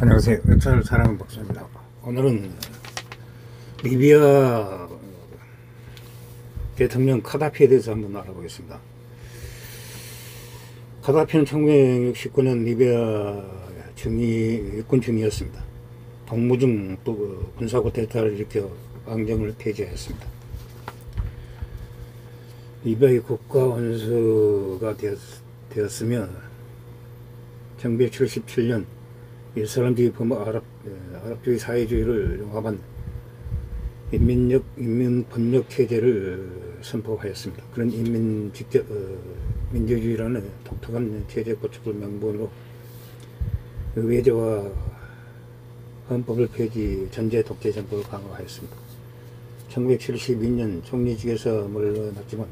안녕하세요. 역사를 사랑하는 박사입니다. 오늘은 리비아 대통령 카다피에 대해서 한번 알아보겠습니다. 카다피는 1969년 리비아 육군 중위였습니다. 동무중 또 군사 쿠데타를 일으켜 왕정을 폐지하였습니다. 리비아의 국가 원수가 되었으며 1977년 이슬람주의 아랍주의 사회주의를 융합한 인민번역 체제를 선포하였습니다. 그런 민주주의라는 독특한 체제 구축을 명분으로 외제와 헌법을 폐지, 전제 독재 정부를 강화하였습니다. 1972년 총리직에서 물러났지만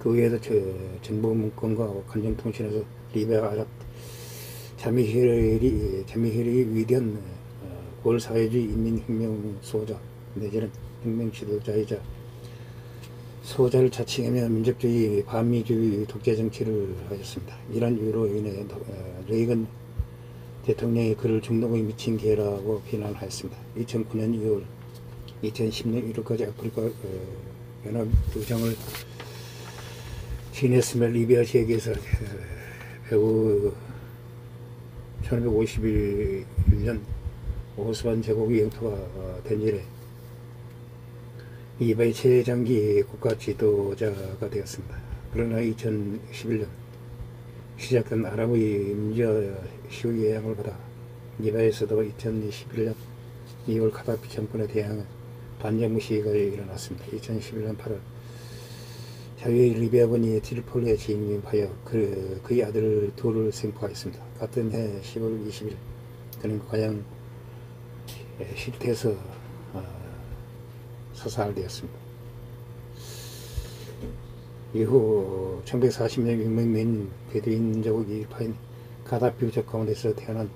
그 외에도 정부 문건과 간정통신에서 리비아 아랍 자미히리 위대한 9월 사회주의 인민혁명 수호자 내지는 혁명 지도자이자 수호자를 자칭하며 민족주의 반미주의 독재 정치를 하였습니다. 이런 이유로 인해 레이건 대통령이 그를 중동에 미친 개라고 비난하였습니다. 2009년 2월 2010년 1월까지 아프리카 연합 의장을 지냈으며 리비아 지역에서 배후 1551년 오스만 제국의 영토가 된 이래 리비아의 최장기 국가 지도자가 되었습니다. 그러나 2011년 시작된 아랍의 민주화 시위의 영향을 받아 리비아에서도 2021년 2월 카다피 정권에 대항한 반정부 시위가 일어났습니다. 2011년 8월 자유의 리비아군이 트리폴리에 진입하여 그의 아들 둘을 생포하였습니다. 같은 해 10월 20일 그는 과양 실태에서 사살되었습니다. 이후 1940년 유명민 베두인족 이파인 카다피 부족 가운데서 태어나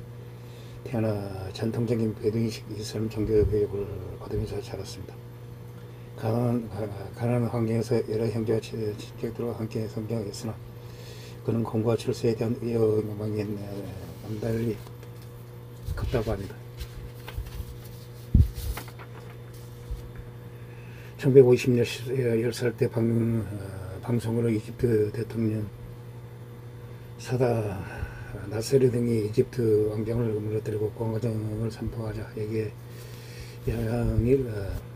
전통적인 베두인식 이슬람 종교교육을 받으면서 자랐습니다. 가난한 환경에서 여러 형제와 친척들과 함께 성장했으나 그는 공부와 출세에 대한 의욕망이 남달리 컸다고 합니다. 1950년 10살 때 방송으로 이집트 대통령 사다 나세르 등이 이집트 왕정을 무너뜨리고 공화정을 선포하자 여기에 영향을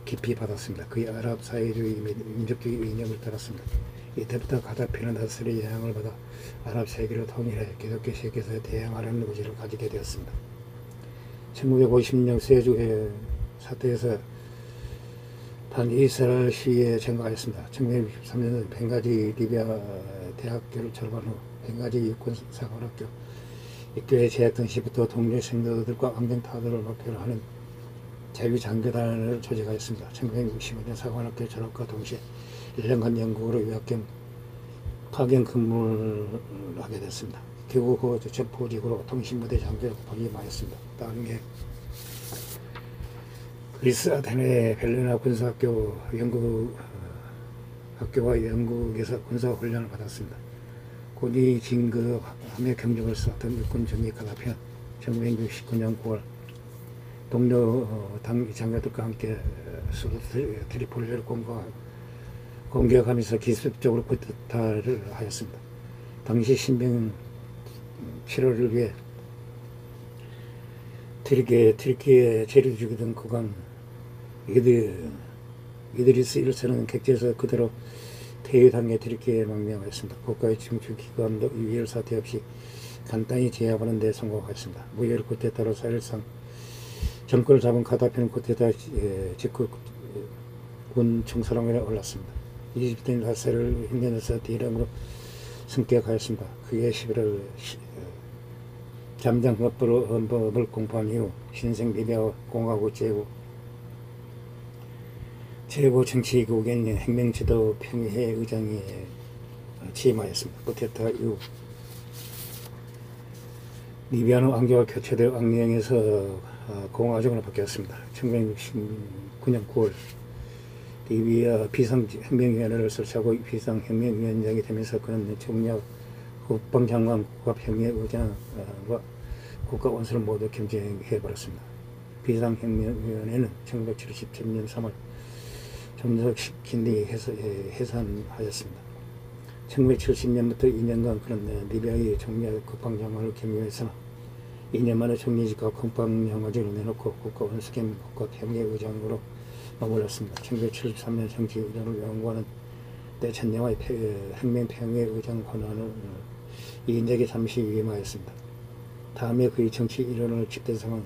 깊이 받았습니다. 그의 아랍 사회주의 민족주의 이념을 따랐습니다. 이때부터 카다피는 나세르의 영향을 받아 아랍 세계를 통일해 기독교 세계에서 대항하려는 의지를 가지게 되었습니다. 1950년 세주의 사태에서 반이스라엘 시위에 참가하였습니다. 1963년 벵가지 리비아 대학교를 졸업한 후 벵가지 육군사관학교 입교에 재학생 시부터 동료 생도들과 왕정타도를 목표로 하는 자유장교단을 조직하였습니다. 1965년 사관학교 졸업과 동시에 1년간 영국으로 유학 겸 파견 근무를 하게 됐습니다. 귀국 후 첩보직으로 통신부대 장교로 복임하였습니다. 다른 게 그리스 아테네 벨레나 군사학교 학교와 영국에서 군사훈련을 받았습니다. 군이 진급함에 경력을 쌓았던 육군 정예 카다피는 1969년 9월 동료 당 장교들과 함께 트리폴리를 공격하면서 기습적으로 쿠데타를 하였습니다. 당시 신병 7월을 위해 트리키에 재를 죽이던 국왕 이드리스 1세는 객지에서 그대로 퇴위당해 트리키에 망명하였습니다. 국가의 중추 기관도 위협 사태 없이 간단히 제압하는 데 성공하였습니다. 무혈 쿠데타로 사실상 정권을 잡은 카다피는 쿠데타 직후 군 총사령관에 올랐습니다. 이집트인 나세르를 흉내내서 대량으로 승격하였습니다. 그해 11월 잠정헌법으로 헌법을 공포한 이후 신생 리비아 공화국 최고 정치국인 혁명지도 평의회 의장이 취임하였습니다. 쿠데타 이후 리비아는 왕조와 교체될 왕령에서 공화정으로 바뀌었습니다. 1969년 9월 리비아 비상혁명위원회를 설치하고 비상혁명위원장이 되면서 그는 총리와 국방장관 국가평의회 의장과 국가 원수를 모두 경쟁해버렸습니다. 비상혁명위원회는 1977년 3월 점속시킨 뒤 해산하였습니다. 1970년부터 2년간 그런 리비아의 총리와 국방장관을 겸임했으나 2년 만에 총리직과 국방장관직을 내놓고 국가 원수 겸 국가 평화의장으로 머물렀습니다. 1973년 정치 의장을 연구하는 대천령의 혁명 평화의장 권한을 이인작이 잠시 위임하였습니다. 다음에 그의 정치 일원을 집대성한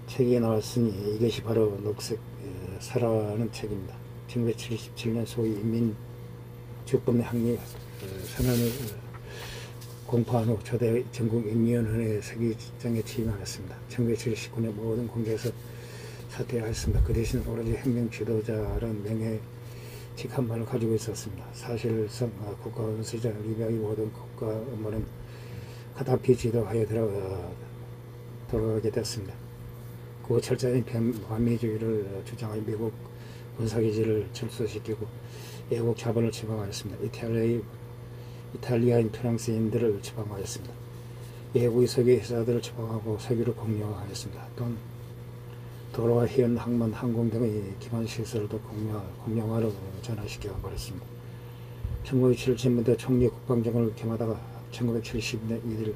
책이 나왔으니 이것이 바로 녹색 사라는 책입니다. 1977년 소위 인민주권 항의 선언을 공포한 후 초대 전국인민위원회 서기장에 취임하였습니다. 1979년 모든 공개에서 사퇴하였습니다. 그 대신 오로지 혁명 지도자라는 명예직 한 번을 가지고 있었습니다. 사실상 국가 원수자 리비아의 모든 국가 업무는 카다피 지도하에 돌아가게 됐습니다. 그 철저히 반미주의를 주장하여 미국 군사기지를 철수시키고 애국 자본을 지방하였습니다. 이탈리아인 프랑스인들을 지방하였습니다. 외국의 석유 회사들을 지방하고 석유를 공유하였습니다. 또한 도로와 해운, 항만, 항공 등의 기반 시설도 공용화로 전환시켜 버렸습니다. 1977년부터 총리 국방장관을 겸하다가 1970년 1일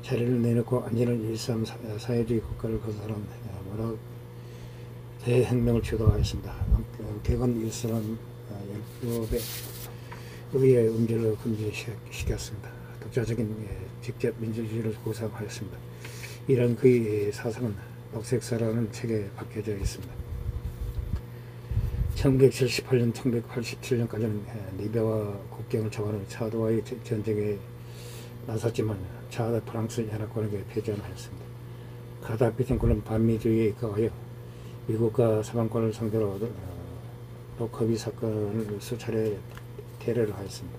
자리를 내놓고 안전한 1.3 사회주의 국가를 건설한 대혁명을 주도하였습니다. 개건 일선은 율법에 의회 음주를 금지시켰습니다. 독자적인 직접 민주주의를 구상하였습니다. 이런 그의 사상은 녹색사라는 책에 박혀져 있습니다. 1978년, 1987년까지는 리비아와 국경을 정하는 차드와의 전쟁에 나섰지만 차드 프랑스 연합군에게 패전하였습니다. 가다피 정권은 반미주의에 입각하여 미국과 서방권을 상대로 로커비 사건을 수차례 테러를 하였습니다.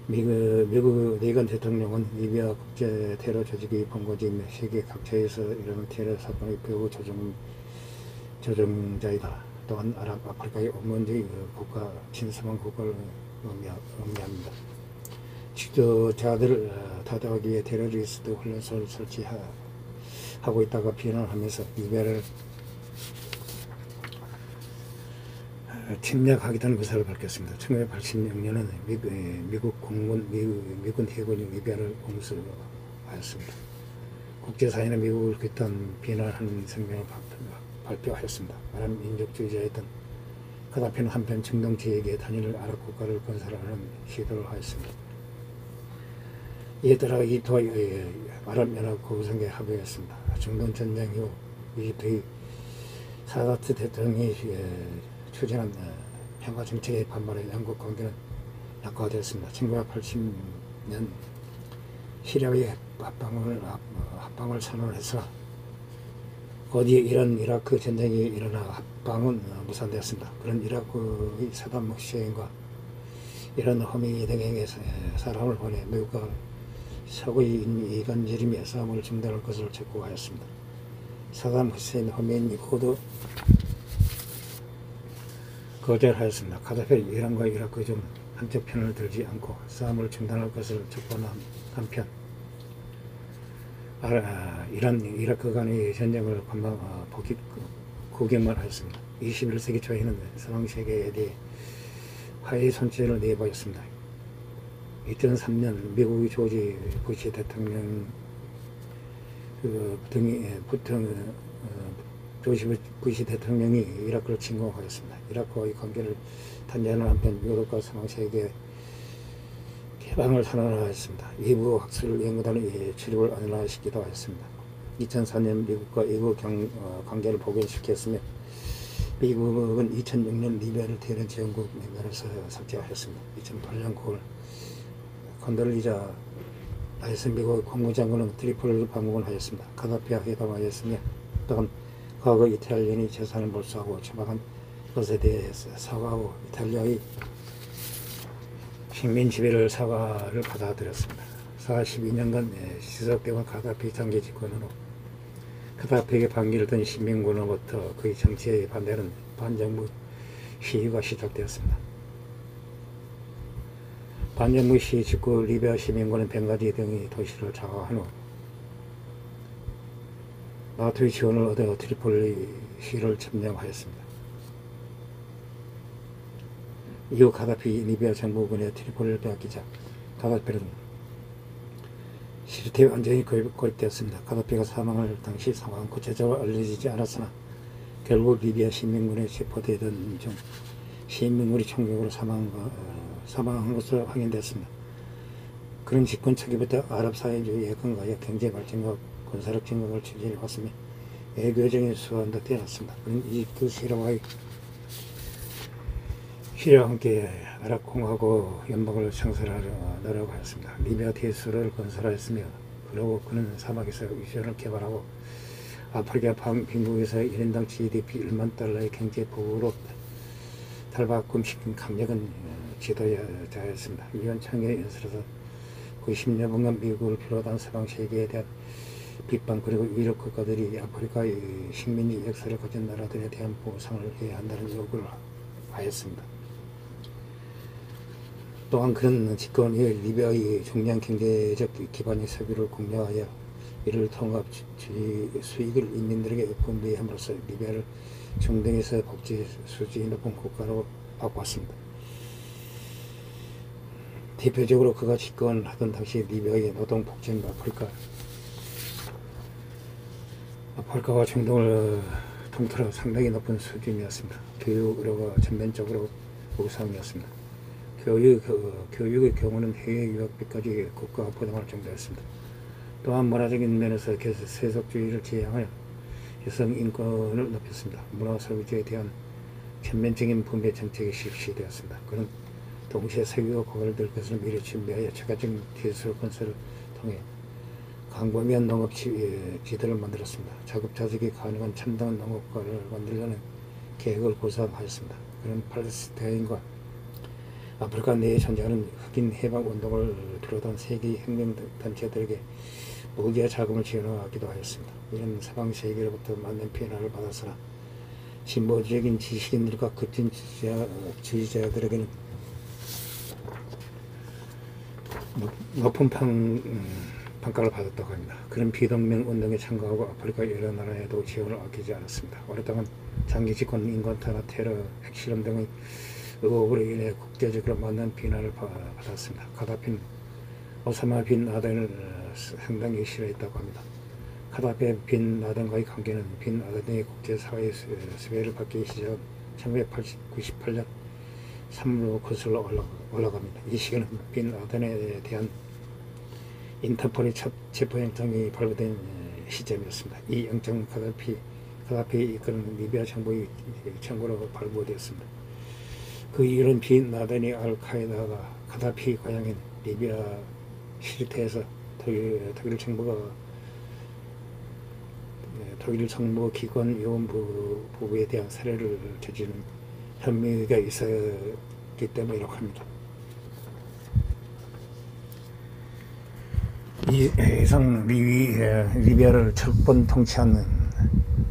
미국 레이건 대통령은 리비아 국제 테러 조직의 본거지이며 세계 각처에서 일어나는 테러 사건의 배후 조종자이다. 또한 아프리카의 온건주의 국가, 친서방 국가를 의미합니다. 지도자들을 타도하기 위해 테러리스트 훈련소를 설치하고 있다가 비난하면서 리비아를 침략하겠다는 의사를 밝혔습니다. 1986년에는 미국 미군 해군이 리비아를 공수하였습니다. 국제사회는 미국을 극단 비난하는声明을 발표하였습니다. 아랍 민족주의자였던 가다피는 한편 중동지역의 단일 아랍 국가를 건설하는 시도를 하였습니다. 이에 따라 이집트와 아랍연합 구성에 합의했습니다. 중동 전쟁 이후 이집트의 사다트 대통령이 추진한 평화 정책에 반발해 양국 관계는 약화되었습니다. 1980년 시리아의 합방을 선언해서 곧이어 이란 이라크 전쟁이 일어나 합방은 무산되었습니다. 그런 이라크의 사담 후세인과 이란 호메니 등에게 사람을 보내 미국과 서구의 이간질이며 싸움을 중단할 것을 촉구하였습니다. 사담 후세인, 호메니 모두 거절하였습니다. 가다피는 이란과 이라크 중 한쪽 편을 들지 않고 싸움을 중단할 것을 촉구한 한편 이란, 이라크 간의 전쟁을 구경만 하였습니다. 21세기 초에는 서방세계에 대해 화해의 손짓을 내보였습니다. 2003년 미국의 조지 부시 대통령 조지 부시 대통령이 이라크를 침공하였습니다. 이라크와의 관계를 단절하는 한편 유럽과 서방세계 개방을 선언하였습니다. 일부 학술 연구단의 출입을 안일화시키기도 하였습니다. 2004년 미국과 이후 관계를 복원시켰으며 미국은 2006년 리비아를 테러 지원국 명단에서 삭제하였습니다. 2008년 9월 컨돌리자 라이스 미국 국무장관은 트리폴리를 방문을 하였습니다. 가다피와 회담하였으며 또한 과거 이탈리아인이 재산을 몰수하고 처방한 것에 대해 사과하고 이탈리아의 식민 지배를 사과를 받아들였습니다. 42년간 지속되온 가다피 장기 집권 후 가다피에게 반기를 든 시민군으로부터 그의 정치에 반대하는 반정부 시위가 시작되었습니다. 반정부 시위 직후 리비아 시민군은 벵가지 등의 도시를 장악한 후 나토의 지원을 얻어 트리폴리시를 점령하였습니다. 이후 가다피 리비아 정부군의 트리폴리를 빼앗기자 가다피는 시리테에 완전히 고립되었습니다. 가다피가 사망할 당시 상황은 구체적으로 알려지지 않았으나 결국 리비아 시민군에 체포되던 중 시민군이 총격으로 사망한 것으로 확인됐습니다. 그런 집권 초기부터 아랍 사회주의에 근거하여 경제 발전과 군사력 증강을 추진해 왔으며 외교적인 수완도 뛰어났습니다. 이집트 시리아와 함께 아랍공화국 연방을 창설하려 노력하였습니다. 리비아 대수를 건설하였으며 그러고 그는 사막에서 유전을 개발하고 아프리카 빈국에서 1인당 GDP 1만 달러의 경제 보호로 탈바꿈시킨 강력한 지도자였습니다. 이번 창의 연설에서 90여 분간 미국을 비롯한 서방 세계에 대한 비판 그리고 유럽 국가들이 아프리카의 식민지 역사를 가진 나라들에 대한 보상을 해야 한다는 요구를 하였습니다. 또한 그런 집권이 리비아의 중요한 경제적 기반의 석유를 공유하여 이를 통합 수익을 인민들에게 분배함으로써 리비아를 중동에서 복지 수준이 높은 국가로 바꿨습니다. 대표적으로 그가 집권하던 당시 리비아의 노동 복지는 아프리카와 중동을 통틀어 상당히 높은 수준이었습니다. 교육 의료가 전면적으로 우상이었습니다. 교육의 경우는 해외 유학비까지 국가가 부담할 정도였습니다. 또한 문화적인 면에서 계속 세속주의를 지향하여 여성 인권을 높였습니다. 문화소비주의에 대한全面적인 분배 정책이 실시되었습니다. 그는 동시에 석유가 고갈될 것을 미리 준비하여 추가적인 기술 건설을 통해 광범위한 농업 지대를 만들었습니다. 자급자족이 가능한 첨단 농업과를 만들려는 계획을 구상하였습니다. 그는 팔레스타인과 아프리카 내에 존재하는 흑인 해방 운동을 비롯한 세계 혁명 단체들에게 무기와 자금을 지원하기도 하였습니다. 이는 서방 세계로부터 많은 비난을 받았으나 진보적인 지식인들과 급진 지지자들에게는 높은 평가를 받았다고 합니다. 그런 비동맹 운동에 참가하고 아프리카 여러 나라에도 지원을 아끼지 않았습니다. 오랫동안 장기 집권, 인권 탄압, 테러, 핵실험 등의 의혹으로 인해 국제적으로 많은 비난을 받았습니다. 가다피는 오사마 빈 라덴을 상당히 싫어했다고 합니다. 가다피 빈 라덴과의 관계는 빈 라덴의 국제사회의 수배를 받기 시작한 1998년 3월로 거슬러 올라갑니다. 이 시기는 빈 라덴에 대한 인터폴의 첫 체포영장이 발부된 시점이었습니다. 이 영장은 가다피의 이끄는 리비아 정부의 청구로 발부되었습니다. 그 이후로는 빈 라덴이 알카에다가 가다피 고향인 리비아 시리테에서 독일 정부 기관 요원 부부에 대한 살해를 저지른 혐의가 있었기 때문에 이렇게 합니다. 이상 리비아를 철권 통치하는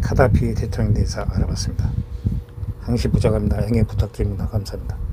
가다피 대통령에 대해서 알아봤습니다. 항시 부탁합니다. 양해 부탁드립니다. 감사합니다.